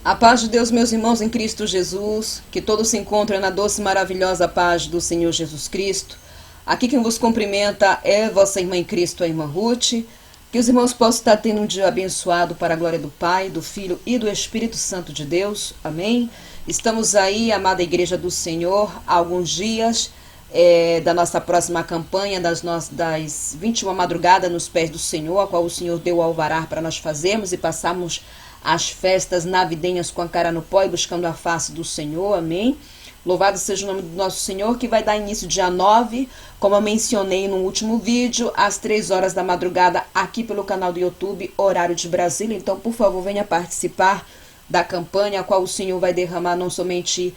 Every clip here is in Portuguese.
A paz de Deus, meus irmãos em Cristo Jesus, que todos se encontrem na doce e maravilhosa paz do Senhor Jesus Cristo. Aqui quem vos cumprimenta é vossa irmã em Cristo, a irmã Ruth. Que os irmãos possam estar tendo um dia abençoado para a glória do Pai, do Filho e do Espírito Santo de Deus. Amém? Estamos aí, amada Igreja do Senhor, há alguns dias da nossa próxima campanha das 21 madrugadas nos pés do Senhor, a qual o Senhor deu o alvará para nós fazermos e passarmos as festas navidenhas com a cara no pó e buscando a face do Senhor. Amém? Louvado seja o nome do nosso Senhor, que vai dar início dia 9, como eu mencionei no último vídeo, às 3 horas da madrugada, aqui pelo canal do YouTube, horário de Brasília. Então, por favor, venha participar da campanha, a qual o Senhor vai derramar não somente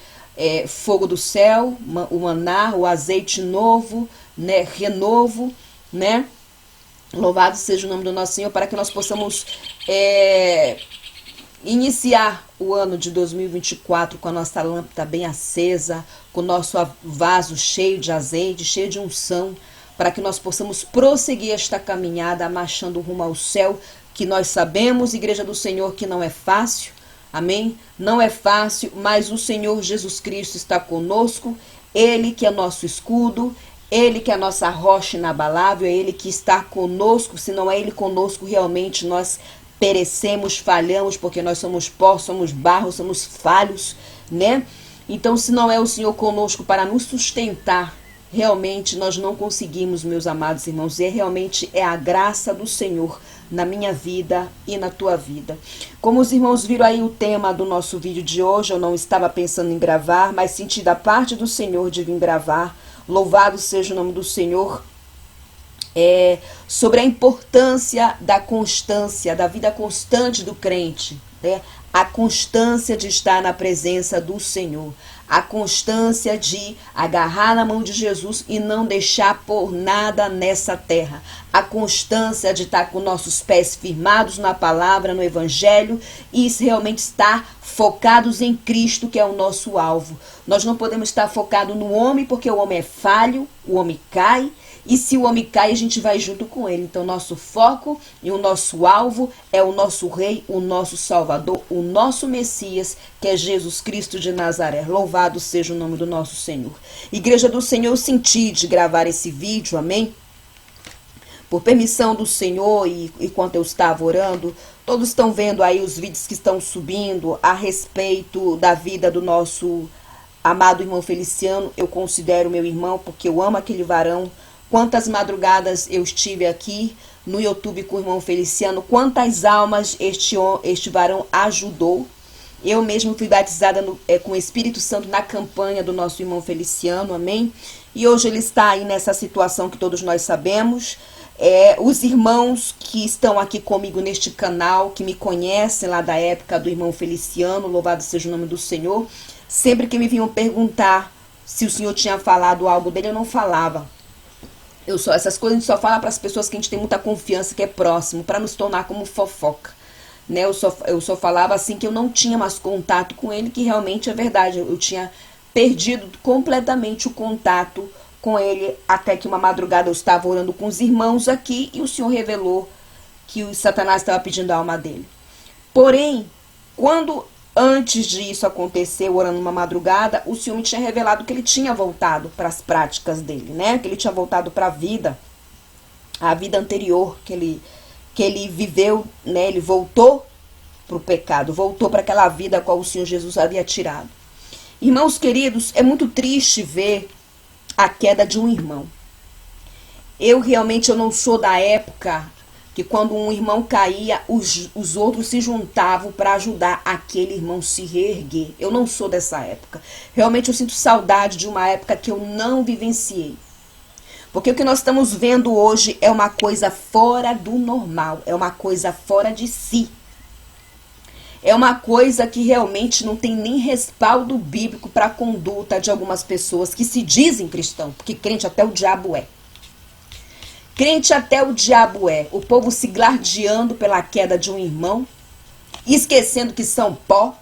fogo do céu, o maná, o azeite novo, né, renovo, né? Louvado seja o nome do nosso Senhor, para que nós possamos iniciar o ano de 2024 com a nossa lâmpada bem acesa, com o nosso vaso cheio de azeite, cheio de unção, para que nós possamos prosseguir esta caminhada, marchando rumo ao céu, que nós sabemos, Igreja do Senhor, que não é fácil, amém? Não é fácil, mas o Senhor Jesus Cristo está conosco, Ele que é nosso escudo, Ele que é a nossa rocha inabalável, é Ele que está conosco. Se não é Ele conosco, realmente nós perecemos, falhamos, porque nós somos pó, somos barro, somos falhos, né? Então, se não é o Senhor conosco para nos sustentar, realmente nós não conseguimos, meus amados irmãos. E realmente é a graça do Senhor na minha vida e na tua vida. Como os irmãos viram aí o tema do nosso vídeo de hoje, eu não estava pensando em gravar, mas senti da parte do Senhor de vir gravar. Louvado seja o nome do Senhor. Sobre a importância da constância, da vida constante do crente, né? A constância de estar na presença do Senhor, a constância de agarrar na mão de Jesus e não deixar por nada nessa terra, a constância de estar com nossos pés firmados na palavra, no Evangelho, e realmente estar focados em Cristo, que é o nosso alvo. Nós não podemos estar focados no homem, porque o homem é falho, o homem cai, e se o homem cai, a gente vai junto com ele. Então, nosso foco e o nosso alvo é o nosso Rei, o nosso Salvador, o nosso Messias, que é Jesus Cristo de Nazaré. Louvado seja o nome do nosso Senhor. Igreja do Senhor, eu senti de gravar esse vídeo, amém? Por permissão do Senhor, e enquanto eu estava orando, todos estão vendo aí os vídeos que estão subindo a respeito da vida do nosso amado irmão Feliciano. Eu considero meu irmão porque eu amo aquele varão. Quantas madrugadas eu estive aqui no YouTube com o irmão Feliciano, quantas almas este varão ajudou. Eu mesmo fui batizada com o Espírito Santo na campanha do nosso irmão Feliciano, amém? E hoje ele está aí nessa situação que todos nós sabemos. Os irmãos que estão aqui comigo neste canal, que me conhecem lá da época do irmão Feliciano, louvado seja o nome do Senhor, sempre que me vinham perguntar se o Senhor tinha falado algo dele, eu não falava. Essas coisas a gente só fala para as pessoas que a gente tem muita confiança, que é próximo, para nos tornar como fofoca, né? Eu só falava assim que eu não tinha mais contato com ele, que realmente é verdade. Eu tinha perdido completamente o contato com ele, até que uma madrugada eu estava orando com os irmãos aqui e o Senhor revelou que o Satanás estava pedindo a alma dele. Porém, antes disso acontecer, orando uma madrugada, o Senhor me tinha revelado que ele tinha voltado para as práticas dele, né? Que ele tinha voltado para a vida anterior que ele viveu, né? Ele voltou para o pecado, voltou para aquela vida a qual o Senhor Jesus havia tirado. Irmãos queridos, é muito triste ver a queda de um irmão. Eu não sou da época que quando um irmão caía, os outros se juntavam para ajudar aquele irmão se reerguer. Eu não sou dessa época. Realmente eu sinto saudade de uma época que eu não vivenciei. Porque o que nós estamos vendo hoje é uma coisa fora do normal, é uma coisa fora de si. É uma coisa que realmente não tem nem respaldo bíblico para a conduta de algumas pessoas que se dizem cristão, porque crente até o diabo é. Crente até o diabo é. O povo se gladiando pela queda de um irmão, esquecendo que são pó,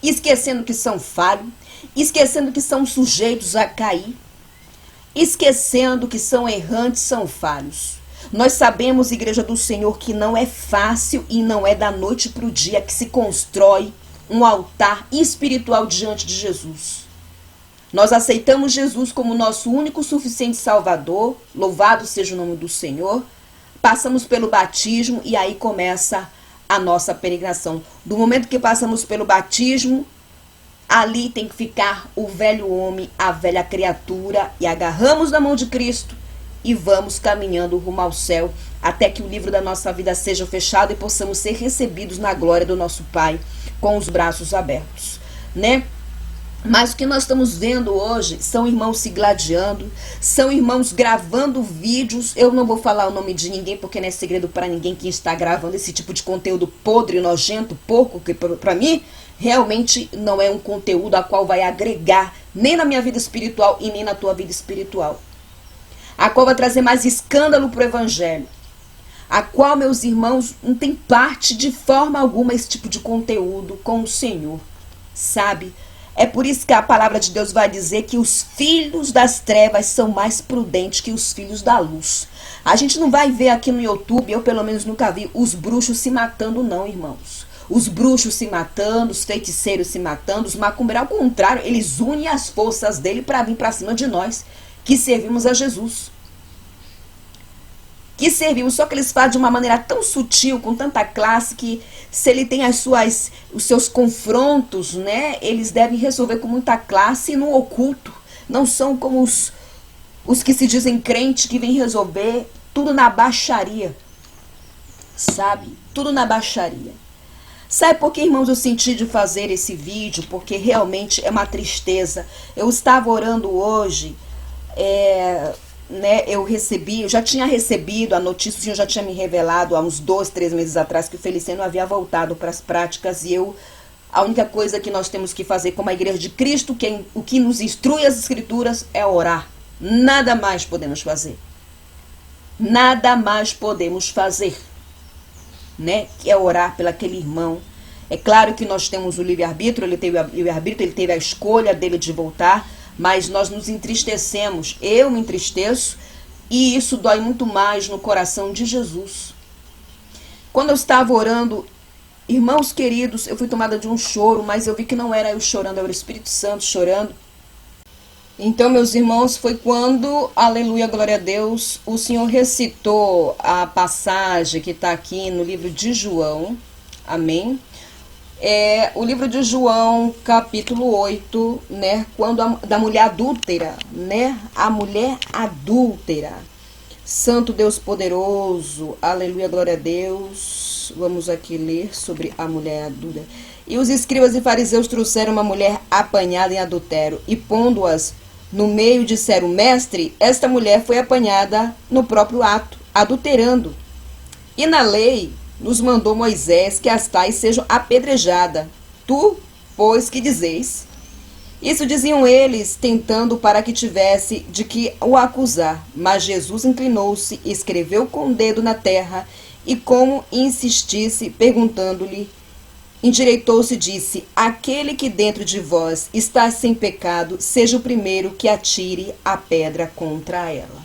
esquecendo que são falhos, esquecendo que são sujeitos a cair, esquecendo que são errantes, são falhos. Nós sabemos, Igreja do Senhor, que não é fácil e não é da noite para o dia que se constrói um altar espiritual diante de Jesus. Nós aceitamos Jesus como nosso único suficiente Salvador, louvado seja o nome do Senhor, passamos pelo batismo e aí começa a nossa peregrinação. Do momento que passamos pelo batismo, ali tem que ficar o velho homem, a velha criatura, e agarramos na mão de Cristo e vamos caminhando rumo ao céu, até que o livro da nossa vida seja fechado e possamos ser recebidos na glória do nosso Pai, com os braços abertos, né? Mas o que nós estamos vendo hoje são irmãos se gladiando, são irmãos gravando vídeos. Eu não vou falar o nome de ninguém, porque não é segredo para ninguém quem está gravando esse tipo de conteúdo podre, nojento, porco, que para mim realmente não é um conteúdo a qual vai agregar nem na minha vida espiritual e nem na tua vida espiritual. A qual vai trazer mais escândalo para o evangelho. A qual, meus irmãos, não tem parte de forma alguma esse tipo de conteúdo com o Senhor, sabe? É por isso que a palavra de Deus vai dizer que os filhos das trevas são mais prudentes que os filhos da luz. A gente não vai ver aqui no YouTube, eu pelo menos nunca vi, os bruxos se matando não, irmãos. Os bruxos se matando, os feiticeiros se matando, os macumbeiros, ao contrário, eles unem as forças dele para vir para cima de nós, que servimos a Jesus. Que servimos, só que eles fazem de uma maneira tão sutil, com tanta classe, que se ele tem os seus confrontos, né, eles devem resolver com muita classe e no oculto. Não são como os que se dizem crente, que vêm resolver tudo na baixaria, sabe? Tudo na baixaria. Sabe por que, irmãos, eu senti de fazer esse vídeo? Porque realmente é uma tristeza. Eu estava orando hoje, né, eu já tinha recebido a notícia, o Senhor já tinha me revelado há uns 2, 3 meses atrás que o Feliciano havia voltado para as práticas e a única coisa que nós temos que fazer como a igreja de Cristo, o que nos instrui as escrituras é orar. Nada mais podemos fazer. Nada mais podemos fazer, né? Que é orar pelo aquele irmão. É claro que nós temos o livre-arbítrio, ele teve o livre-arbítrio, ele teve a escolha dele de voltar, mas nós nos entristecemos, eu me entristeço, e isso dói muito mais no coração de Jesus. Quando eu estava orando, irmãos queridos, eu fui tomada de um choro, mas eu vi que não era eu chorando, era o Espírito Santo chorando. Então, meus irmãos, foi quando, aleluia, glória a Deus, o Senhor recitou a passagem que está aqui no livro de João, amém? O livro de João, capítulo 8, né, quando da mulher adúltera, né, a mulher adúltera. Santo Deus poderoso, aleluia, glória a Deus. Vamos aqui ler sobre a mulher adúltera. E os escribas e fariseus trouxeram uma mulher apanhada em adultério e pondo-as no meio disseram: mestre, esta mulher foi apanhada no próprio ato, adulterando. E na lei nos mandou Moisés que as tais sejam apedrejadas. Tu, pois, que dizeis? Isso diziam eles, tentando para que tivesse de que o acusar. Mas Jesus inclinou-se, escreveu com o dedo na terra, e como insistisse, perguntando-lhe, endireitou-se e disse: aquele que dentro de vós está sem pecado, seja o primeiro que atire a pedra contra ela.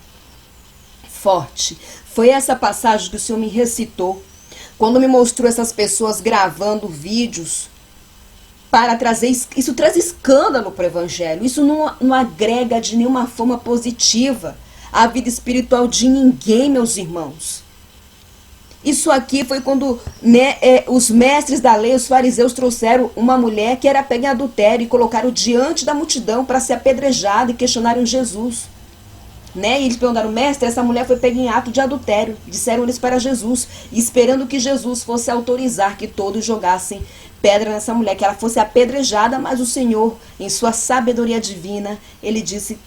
Forte. Foi essa passagem que o Senhor me recitou, quando me mostrou essas pessoas gravando vídeos para trazer, isso traz escândalo para o evangelho, isso não agrega de nenhuma forma positiva a vida espiritual de ninguém, meus irmãos. Isso aqui foi quando, né, os mestres da lei, os fariseus, trouxeram uma mulher que era pega em adultério e colocaram diante da multidão para ser apedrejada e questionaram Jesus. Né? E eles perguntaram: mestre, essa mulher foi pega em ato de adultério. Disseram eles para Jesus, esperando que Jesus fosse autorizar que todos jogassem pedra nessa mulher, que ela fosse apedrejada, mas o Senhor, em sua sabedoria divina, ele disse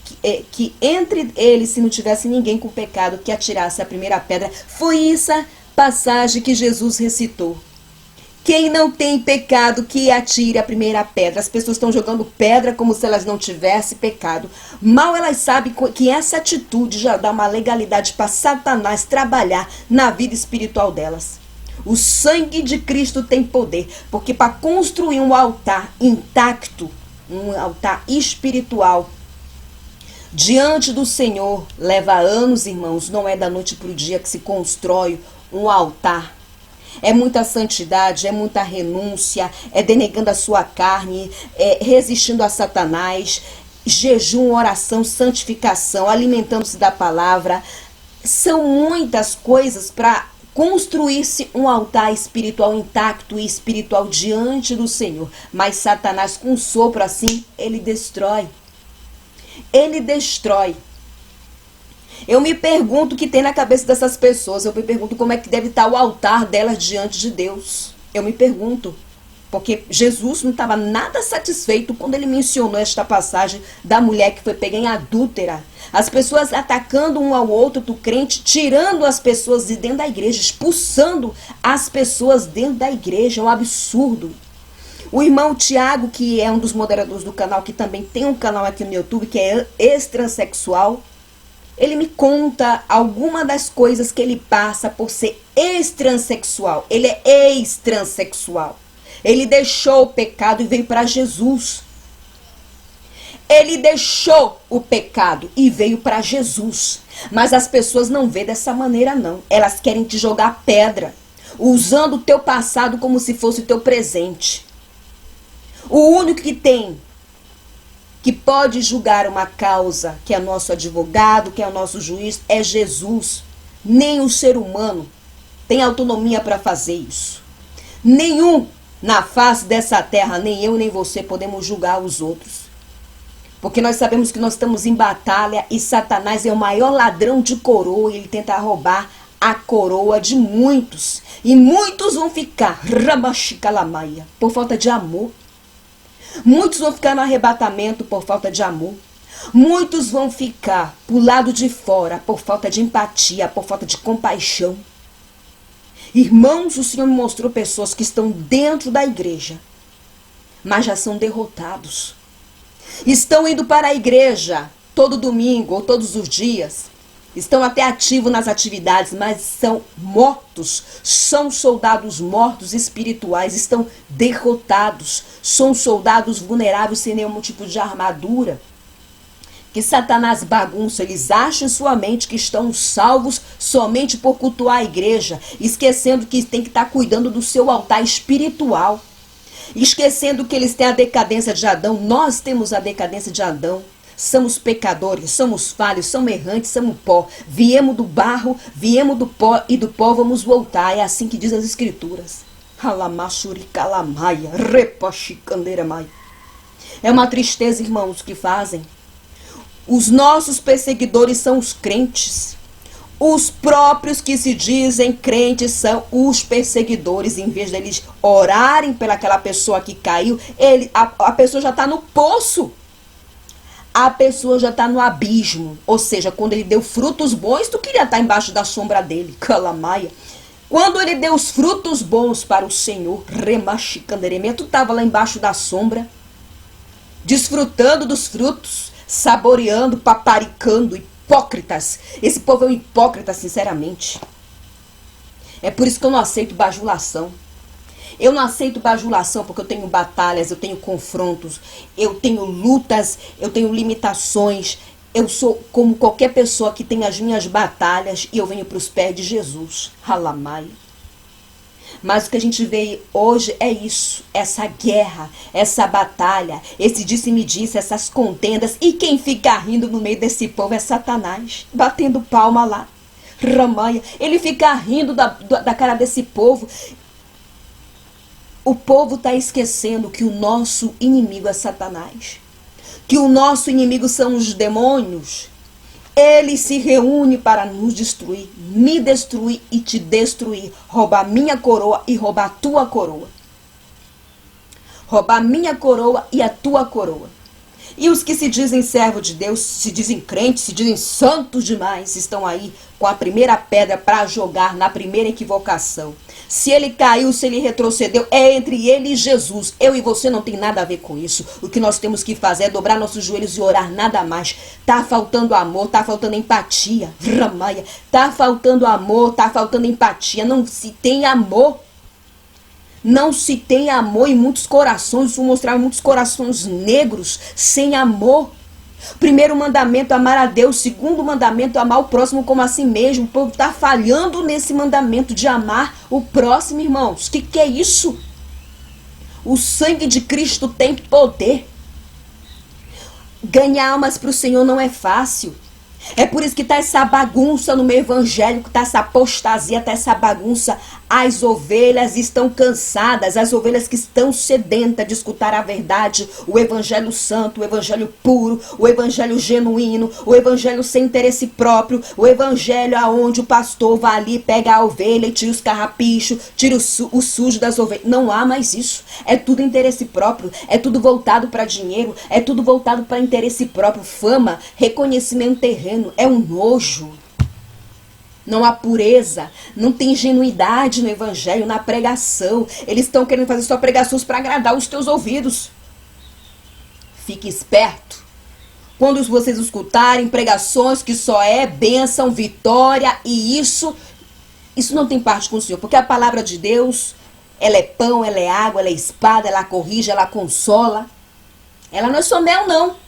que entre eles, se não tivesse ninguém com pecado, que atirasse a primeira pedra. Foi essa passagem que Jesus recitou. Quem não tem pecado, que atire a primeira pedra. As pessoas estão jogando pedra como se elas não tivessem pecado. Mal elas sabem que essa atitude já dá uma legalidade para Satanás trabalhar na vida espiritual delas. O sangue de Cristo tem poder, porque para construir um altar intacto, um altar espiritual, diante do Senhor, leva anos, irmãos. Não é da noite para o dia que se constrói um altar. É muita santidade, é muita renúncia, é denegando a sua carne, é resistindo a Satanás, jejum, oração, santificação, alimentando-se da palavra. São muitas coisas para construir-se um altar espiritual intacto e espiritual diante do Senhor. Mas Satanás, com um sopro assim, ele destrói. Ele destrói. Eu me pergunto o que tem na cabeça dessas pessoas. Eu me pergunto como é que deve estar o altar delas diante de Deus. Eu me pergunto. Porque Jesus não estava nada satisfeito quando ele mencionou esta passagem da mulher que foi pega em adúltera. As pessoas atacando um ao outro do crente, tirando as pessoas de dentro da igreja, expulsando as pessoas dentro da igreja. É um absurdo. O irmão Tiago, que é um dos moderadores do canal, que também tem um canal aqui no YouTube, que é ex-transexual, ele me conta alguma das coisas que ele passa por ser ex-transexual. Ele é ex-transexual. Ele deixou o pecado e veio para Jesus. Ele deixou o pecado e veio para Jesus. Mas as pessoas não vê dessa maneira, não. Elas querem te jogar pedra, usando o teu passado como se fosse o teu presente. O único que pode julgar uma causa, que é nosso advogado, que é o nosso juiz, é Jesus. Nem o ser humano tem autonomia para fazer isso. Nenhum na face dessa terra, nem eu nem você podemos julgar os outros. Porque nós sabemos que nós estamos em batalha e Satanás é o maior ladrão de coroa e ele tenta roubar a coroa de muitos. E muitos vão ficar ramachicalamaia por falta de amor. Muitos vão ficar no arrebatamento por falta de amor. Muitos vão ficar pro lado de fora por falta de empatia, por falta de compaixão. Irmãos, o Senhor me mostrou pessoas que estão dentro da igreja, mas já são derrotados. Estão indo para a igreja todo domingo ou todos os dias. Estão até ativos nas atividades, mas são mortos. São soldados mortos espirituais, estão derrotados. São soldados vulneráveis sem nenhum tipo de armadura. Que Satanás bagunça, eles acham em sua mente que estão salvos somente por cultuar a igreja, esquecendo que tem que estar cuidando do seu altar espiritual, esquecendo que eles têm a decadência de Adão. Nós temos a decadência de Adão, somos pecadores, somos falhos, somos errantes, somos pó, viemos do barro, viemos do pó e do pó vamos voltar, é assim que diz as escrituras. É uma tristeza, irmãos, que fazem. Os nossos perseguidores são os crentes. Os próprios que se dizem crentes são os perseguidores. Em vez deles orarem pelaquela pessoa que caiu, a pessoa já está no poço. A pessoa já está no abismo. Ou seja, quando ele deu frutos bons, tu queria estar embaixo da sombra dele. Calamaia. Quando ele deu os frutos bons para o Senhor, remachicanderemia, tu estava lá embaixo da sombra, desfrutando dos frutos, saboreando, paparicando, hipócritas. Esse povo é um hipócrita, sinceramente. É por isso que eu não aceito bajulação. Eu não aceito bajulação porque eu tenho batalhas, eu tenho confrontos, eu tenho lutas, eu tenho limitações. Eu sou como qualquer pessoa que tem as minhas batalhas e eu venho para os pés de Jesus. Halamai. Mas o que a gente vê hoje é isso, essa guerra, essa batalha, esse disse-me-disse, essas contendas. E quem fica rindo no meio desse povo é Satanás, batendo palma lá. Ramanha, ele fica rindo da cara desse povo. O povo está esquecendo que o nosso inimigo é Satanás, que o nosso inimigo são os demônios. Ele se reúne para nos destruir, me destruir e te destruir. Roubar minha coroa e roubar a tua coroa. Roubar minha coroa e a tua coroa. E os que se dizem servo de Deus, se dizem crentes, se dizem santos demais, estão aí com a primeira pedra para jogar na primeira equivocação. Se ele caiu, se ele retrocedeu, é entre ele e Jesus. Eu e você não tem nada a ver com isso. O que nós temos que fazer é dobrar nossos joelhos e orar, nada mais. Tá faltando amor, tá faltando empatia. Ramaia, tá faltando amor, tá faltando empatia. Não se tem amor. Não se tem amor em muitos corações. Vou mostrar muitos corações negros sem amor. Primeiro mandamento, amar a Deus. Segundo mandamento, amar o próximo como a si mesmo. O povo está falhando nesse mandamento de amar o próximo, irmãos. O que é isso? O sangue de Cristo tem poder. Ganhar almas para o Senhor não é fácil. É por isso que está essa bagunça no meio evangélico, está essa apostasia, está essa bagunça. As ovelhas estão cansadas, as ovelhas que estão sedentas de escutar a verdade, o evangelho santo, o evangelho puro, o evangelho genuíno, o evangelho sem interesse próprio, o evangelho aonde o pastor vai ali, pega a ovelha e tira os carrapichos, tira o sujo das ovelhas. Não há mais isso. É tudo interesse próprio, é tudo voltado para dinheiro, é tudo voltado para interesse próprio, fama, reconhecimento terreno. É um nojo. Não há pureza, não tem genuidade no evangelho, na pregação. Eles estão querendo fazer só pregações para agradar os teus ouvidos. Fique esperto. Quando vocês escutarem pregações que só é bênção, vitória e isso não tem parte com o Senhor. Porque a palavra de Deus, ela é pão, ela é água, ela é espada, ela corrige, ela consola. Ela não é só mel, não.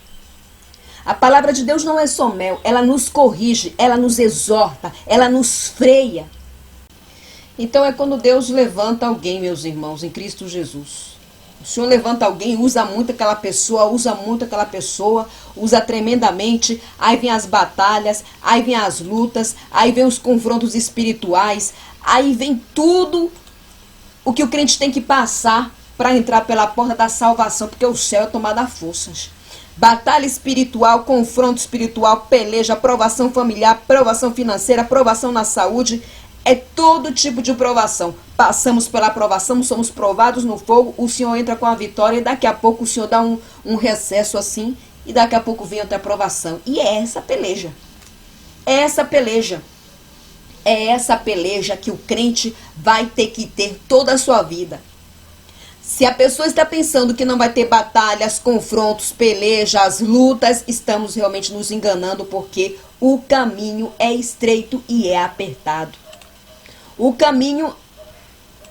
A palavra de Deus não é só mel, ela nos corrige, ela nos exorta, ela nos freia. Então é quando Deus levanta alguém, meus irmãos, em Cristo Jesus. O Senhor levanta alguém, usa muito aquela pessoa, usa tremendamente, aí vem as batalhas, aí vem as lutas, aí vem os confrontos espirituais, aí vem tudo o que o crente tem que passar para entrar pela porta da salvação, porque o céu é tomado a forças. Batalha espiritual, confronto espiritual, peleja, provação familiar, provação financeira, provação na saúde. É todo tipo de provação. Passamos pela provação, somos provados no fogo, o Senhor entra com a vitória e daqui a pouco o Senhor dá um recesso assim e daqui a pouco vem outra provação. E é essa peleja. É essa peleja. É essa peleja que o crente vai ter que ter toda a sua vida. Se a pessoa está pensando que não vai ter batalhas, confrontos, pelejas, lutas, estamos realmente nos enganando porque o caminho é estreito e é apertado. O caminho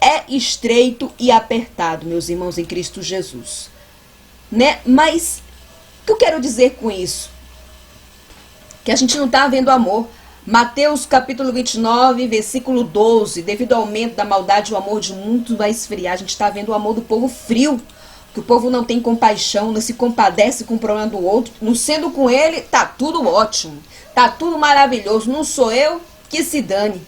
é estreito e apertado, meus irmãos em Cristo Jesus. Né? Mas o que eu quero dizer com isso? Que a gente não está vendo amor. Mateus capítulo 29, versículo 12. Devido ao aumento da maldade, o amor de muitos vai esfriar. A gente está vendo o amor do povo frio. Que o povo não tem compaixão, não se compadece com o problema do outro. Não sendo com ele, tá tudo ótimo. Tá tudo maravilhoso. Não sou eu, que se dane.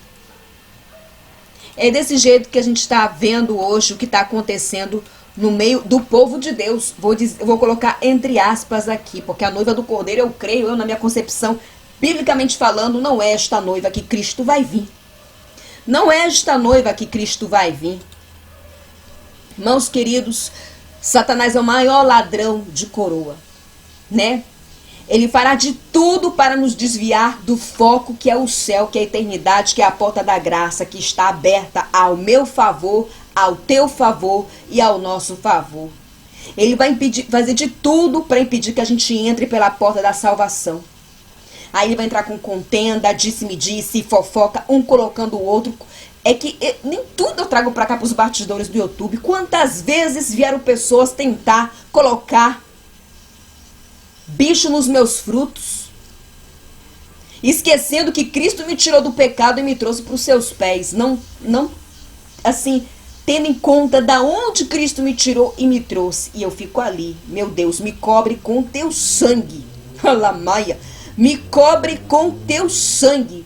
É desse jeito que a gente está vendo hoje o que está acontecendo no meio do povo de Deus. Vou colocar entre aspas aqui, porque a noiva do Cordeiro, eu creio, na minha concepção, biblicamente falando, não é esta noiva que Cristo vai vir. Não é esta noiva que Cristo vai vir. Irmãos queridos, Satanás é o maior ladrão de coroa, né? Ele fará de tudo para nos desviar do foco que é o céu, que é a eternidade, que é a porta da graça, que está aberta ao meu favor, ao teu favor e ao nosso favor. Ele vai fazer de tudo para impedir que a gente entre pela porta da salvação. Aí ele vai entrar com contenda, disse-me-disse, fofoca, um colocando o outro. É que nem tudo eu trago para cá para os batidores do YouTube. Quantas vezes vieram pessoas tentar colocar bicho nos meus frutos, esquecendo que Cristo me tirou do pecado e me trouxe para os seus pés. Não, assim, tendo em conta da onde Cristo me tirou e me trouxe. E eu fico ali. Meu Deus, me cobre com teu sangue. Alamaia. Me cobre com teu sangue.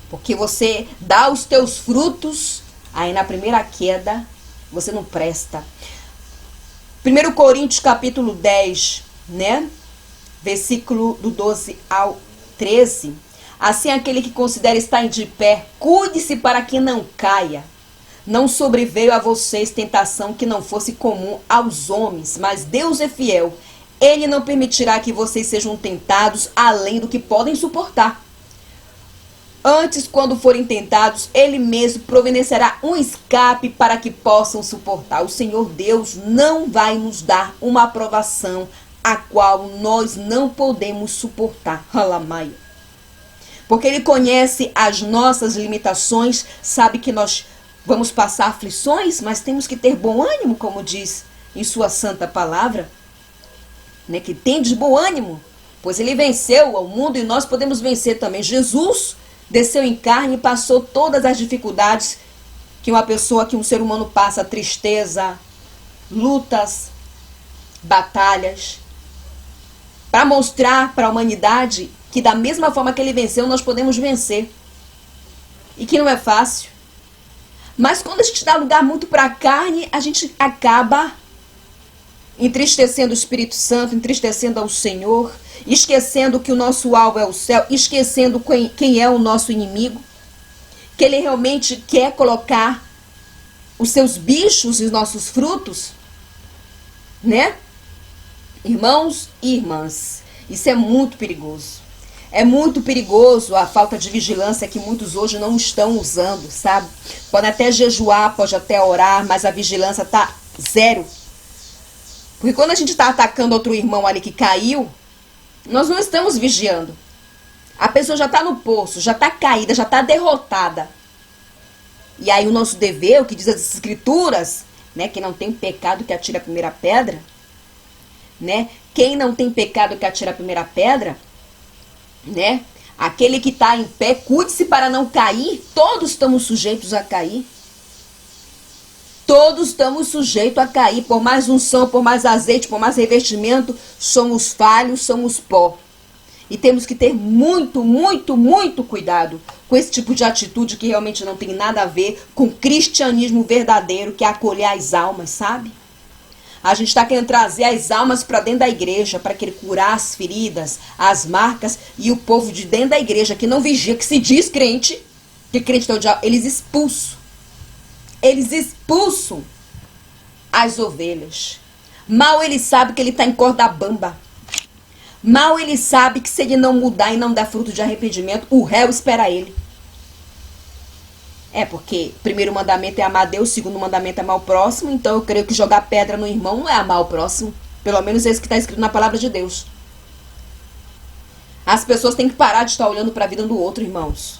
Porque você dá os teus frutos, aí na primeira queda, você não presta. 1 Coríntios capítulo 10, né? Versículo do 12 ao 13. Assim aquele que considera estar de pé, cuide-se para que não caia. Não sobreveio a vocês tentação que não fosse comum aos homens, mas Deus é fiel. Ele não permitirá que vocês sejam tentados além do que podem suportar. Antes, quando forem tentados, Ele mesmo providenciará um escape para que possam suportar. O Senhor Deus não vai nos dar uma aprovação a qual nós não podemos suportar. Alamaia. Porque Ele conhece as nossas limitações, sabe que nós vamos passar aflições, mas temos que ter bom ânimo, como diz em sua santa palavra. né, que tem de bom ânimo, pois ele venceu ao mundo e nós podemos vencer também. Jesus desceu em carne e passou todas as dificuldades que uma pessoa, que um ser humano passa, tristeza, lutas, batalhas, para mostrar para a humanidade que da mesma forma que ele venceu, nós podemos vencer. E que não é fácil. Mas quando a gente dá lugar muito para a carne, a gente acaba entristecendo o Espírito Santo, entristecendo ao Senhor, esquecendo que o nosso alvo é o céu, esquecendo quem é o nosso inimigo, que ele realmente quer colocar os seus bichos e os nossos frutos, né? Irmãos e irmãs, isso é muito perigoso. É muito perigoso a falta de vigilância que muitos hoje não estão usando, sabe? Pode até jejuar, pode até orar, mas a vigilância tá zero. Porque quando a gente está atacando outro irmão ali que caiu, nós não estamos vigiando. A pessoa já está no poço, já está caída, já está derrotada. E aí o nosso dever, o que diz as escrituras, né? Que não tem pecado que atire a primeira pedra, né? Quem não tem pecado que atire a primeira pedra, né? Aquele que está em pé, cuide-se para não cair. Todos estamos sujeitos a cair. Todos estamos sujeitos a cair. Por mais unção, por mais azeite, por mais revestimento, somos falhos, somos pó. E temos que ter muito, muito, muito cuidado com esse tipo de atitude que realmente não tem nada a ver com o cristianismo verdadeiro, que é acolher as almas, sabe? A gente está querendo trazer as almas para dentro da igreja, para querer curar as feridas, as marcas, e o povo de dentro da igreja que não vigia, que se diz crente, que crente é o diabo, eles expulsam as ovelhas. Mal ele sabe que ele está em corda bamba. Mal ele sabe que se ele não mudar e não dar fruto de arrependimento, o réu espera ele. É, porque o primeiro mandamento é amar a Deus, o segundo mandamento é amar o próximo, então eu creio que jogar pedra no irmão não é amar o próximo. Pelo menos é isso que está escrito na palavra de Deus. As pessoas têm que parar de estar olhando para a vida do outro, irmãos,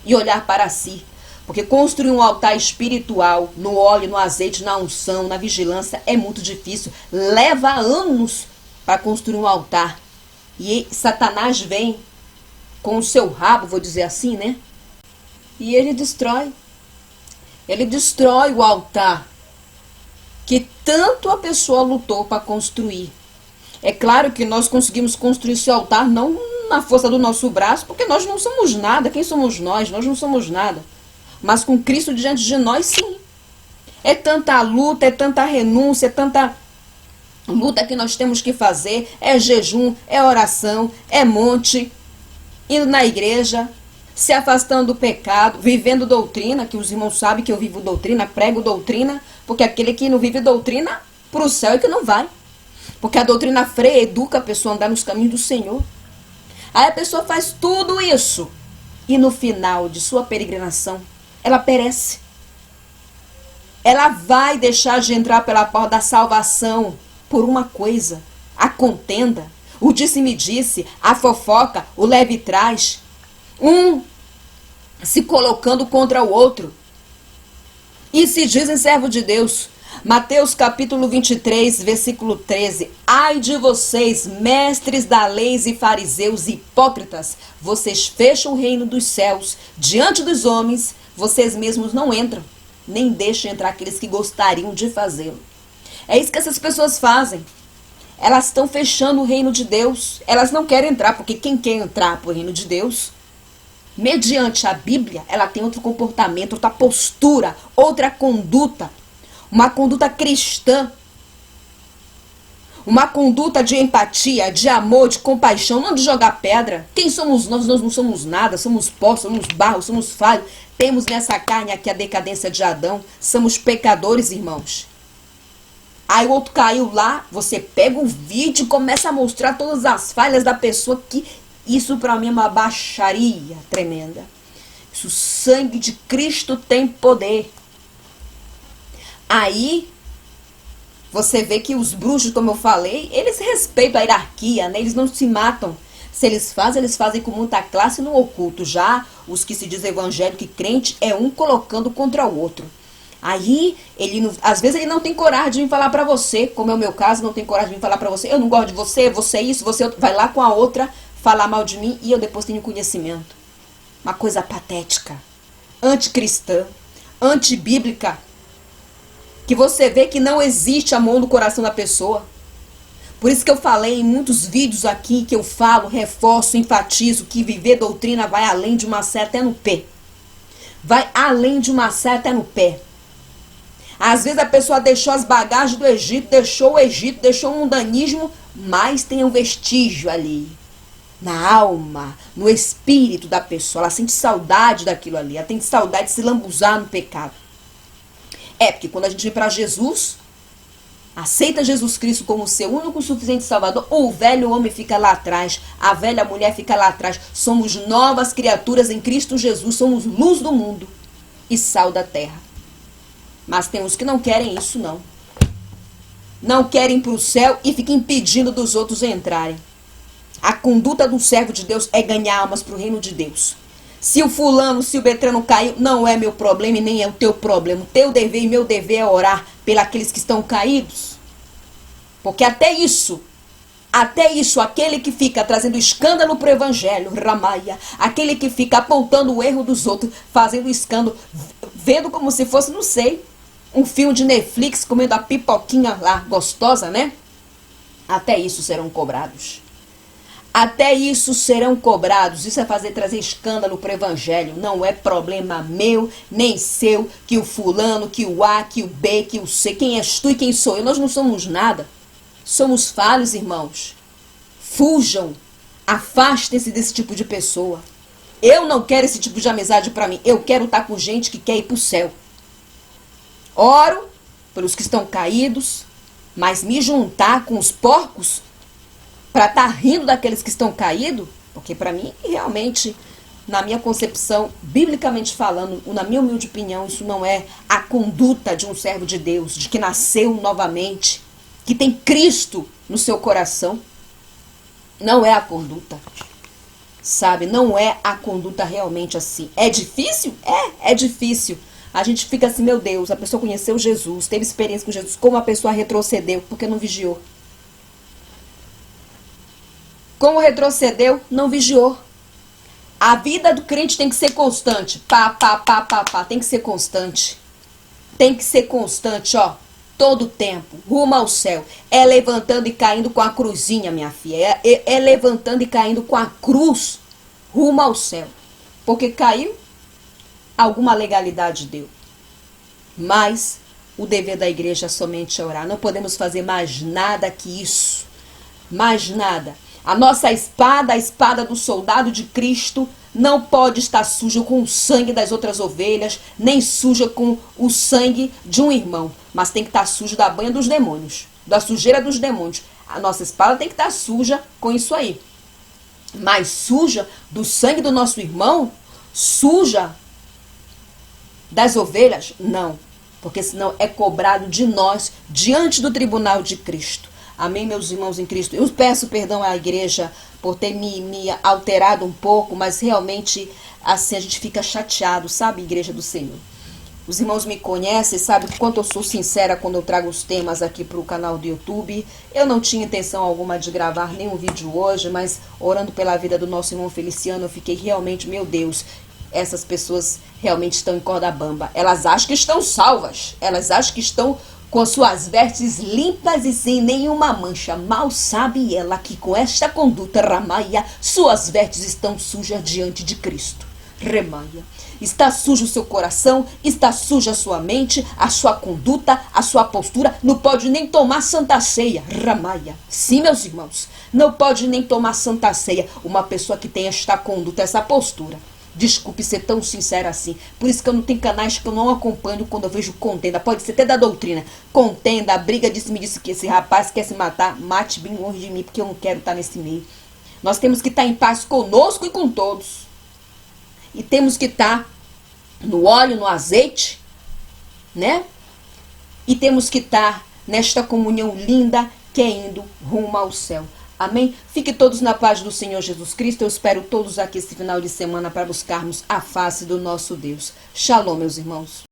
e olhar para si. Porque construir um altar espiritual, no óleo, no azeite, na unção, na vigilância, é muito difícil. Leva anos para construir um altar. E Satanás vem com o seu rabo, vou dizer assim, né? E ele destrói. Ele destrói o altar que tanto a pessoa lutou para construir. É claro que nós conseguimos construir esse altar não na força do nosso braço, porque nós não somos nada. Quem somos nós? Nós não somos nada. Mas com Cristo diante de nós, sim. É tanta luta, é tanta renúncia, é tanta luta que nós temos que fazer. É jejum, é oração, é monte, indo na igreja, se afastando do pecado, vivendo doutrina, que os irmãos sabem que eu vivo doutrina, prego doutrina, porque aquele que não vive doutrina, para o céu é que não vai. Porque a doutrina freia, educa a pessoa a andar nos caminhos do Senhor. Aí a pessoa faz tudo isso, e no final de sua peregrinação, ela perece. Ela vai deixar de entrar pela porta da salvação por uma coisa: a contenda, o disse-me-disse, a fofoca, o leve e trás. Um se colocando contra o outro. E se dizem servo de Deus. Mateus capítulo 23, versículo 13. Ai de vocês, mestres da lei e fariseus hipócritas, vocês fecham o reino dos céus diante dos homens, vocês mesmos não entram, nem deixam entrar aqueles que gostariam de fazê-lo. É isso que essas pessoas fazem. Elas estão fechando o reino de Deus. Elas não querem entrar, porque quem quer entrar para o reino de Deus, mediante a Bíblia, ela tem outro comportamento, outra postura, outra conduta. Uma conduta cristã. Uma conduta de empatia, de amor, de compaixão, não de jogar pedra. Quem somos nós? Nós não somos nada, somos pó, somos barro, somos falhos. Temos nessa carne aqui a decadência de Adão. Somos pecadores, irmãos. Aí o outro caiu lá, você pega o vídeo e começa a mostrar todas as falhas da pessoa, que isso para mim é uma baixaria tremenda. Isso, o sangue de Cristo tem poder. Aí você vê que os bruxos, como eu falei, eles respeitam a hierarquia, né? Eles não se matam. Se eles fazem com muita classe no oculto. Já os que se diz evangélico e crente é um colocando contra o outro. Aí, às vezes ele não tem coragem de vir falar pra você, como é o meu caso, não tem coragem de vir falar pra você, eu não gosto de você, você é isso, você é outro. Vai lá com a outra falar mal de mim e eu depois tenho conhecimento. Uma coisa patética, anticristã, antibíblica, que você vê que não existe amor no coração da pessoa. Por isso que eu falei em muitos vídeos aqui, que eu falo, reforço, enfatizo, que viver doutrina vai além de uma saia até no pé. Vai além de uma saia até no pé. Às vezes a pessoa deixou as bagagens do Egito, deixou o Egito, deixou o mundanismo, mas tem um vestígio ali. Na alma, no espírito da pessoa. Ela sente saudade daquilo ali. Ela tem saudade de se lambuzar no pecado. Porque quando a gente vem para Jesus, aceita Jesus Cristo como seu único e suficiente Salvador, o velho homem fica lá atrás, a velha mulher fica lá atrás. Somos novas criaturas em Cristo Jesus, somos luz do mundo e sal da terra. Mas tem uns que não querem isso, não. Não querem ir para o céu e ficam impedindo dos outros entrarem. A conduta do servo de Deus é ganhar almas para o reino de Deus. Se o fulano, se o Beltrano caiu, não é meu problema e nem é o teu problema. O teu dever e meu dever é orar pelos que estão caídos. Porque até isso, aquele que fica trazendo escândalo para o evangelho, Ramaia, aquele que fica apontando o erro dos outros, fazendo escândalo, vendo como se fosse, não sei, um filme de Netflix, comendo a pipoquinha lá, gostosa, né? Até isso serão cobrados. Até isso serão cobrados. Isso é trazer escândalo para o evangelho. Não é problema meu, nem seu, que o fulano, que o A, que o B, que o C. Quem és tu e quem sou eu? Nós não somos nada. Somos falhos, irmãos. Fujam. Afastem-se desse tipo de pessoa. Eu não quero esse tipo de amizade para mim. Eu quero estar com gente que quer ir para o céu. Oro pelos que estão caídos, mas me juntar com os porcos para estar rindo daqueles que estão caídos, porque para mim, realmente, na minha concepção, biblicamente falando, na minha humilde opinião, isso não é a conduta de um servo de Deus, de que nasceu novamente, que tem Cristo no seu coração. Não é a conduta, sabe? Não é a conduta realmente assim. É difícil? É difícil. A gente fica assim, meu Deus, a pessoa conheceu Jesus, teve experiência com Jesus, como a pessoa retrocedeu, porque não vigiou. Como retrocedeu, não vigiou. A vida do crente tem que ser constante. Tem que ser constante. Tem que ser constante, ó. Todo tempo. Rumo ao céu. É levantando e caindo com a cruzinha, minha filha. É levantando e caindo com a cruz. Rumo ao céu. Porque caiu, alguma legalidade deu. Mas o dever da igreja é somente orar. Não podemos fazer mais nada que isso. Mais nada. A nossa espada, a espada do soldado de Cristo, não pode estar suja com o sangue das outras ovelhas, nem suja com o sangue de um irmão. Mas tem que estar suja da banha dos demônios, da sujeira dos demônios. A nossa espada tem que estar suja com isso aí. Mas suja do sangue do nosso irmão, suja das ovelhas, não. Porque senão é cobrado de nós diante do tribunal de Cristo. Amém, meus irmãos em Cristo? Eu peço perdão à igreja por ter me alterado um pouco, mas realmente assim a gente fica chateado, sabe, igreja do Senhor? Os irmãos me conhecem, sabem o quanto eu sou sincera quando eu trago os temas aqui para o canal do YouTube. Eu não tinha intenção alguma de gravar nenhum vídeo hoje, mas orando pela vida do nosso irmão Feliciano, eu fiquei realmente, meu Deus, essas pessoas realmente estão em corda bamba. Elas acham que estão salvas, elas acham que estão com suas vestes limpas e sem nenhuma mancha. Mal sabe ela que com esta conduta, Ramaia, suas vestes estão sujas diante de Cristo. Remaia. Está sujo o seu coração, está suja a sua mente, a sua conduta, a sua postura. Não pode nem tomar santa ceia. Ramaia. Sim, meus irmãos, não pode nem tomar santa ceia uma pessoa que tem esta conduta, essa postura. Desculpe ser tão sincera assim. Por isso que eu não tenho canais que eu não acompanho quando eu vejo contenda. Pode ser até da doutrina. Contenda, a briga me disse que esse rapaz quer se matar. Mate bem longe de mim, porque eu não quero estar nesse meio. Nós temos que estar em paz conosco e com todos. E temos que estar no óleo, no azeite, né? E temos que estar nesta comunhão linda que é indo rumo ao céu. Amém? Fiquem todos na paz do Senhor Jesus Cristo. Eu espero todos aqui esse final de semana para buscarmos a face do nosso Deus. Shalom, meus irmãos.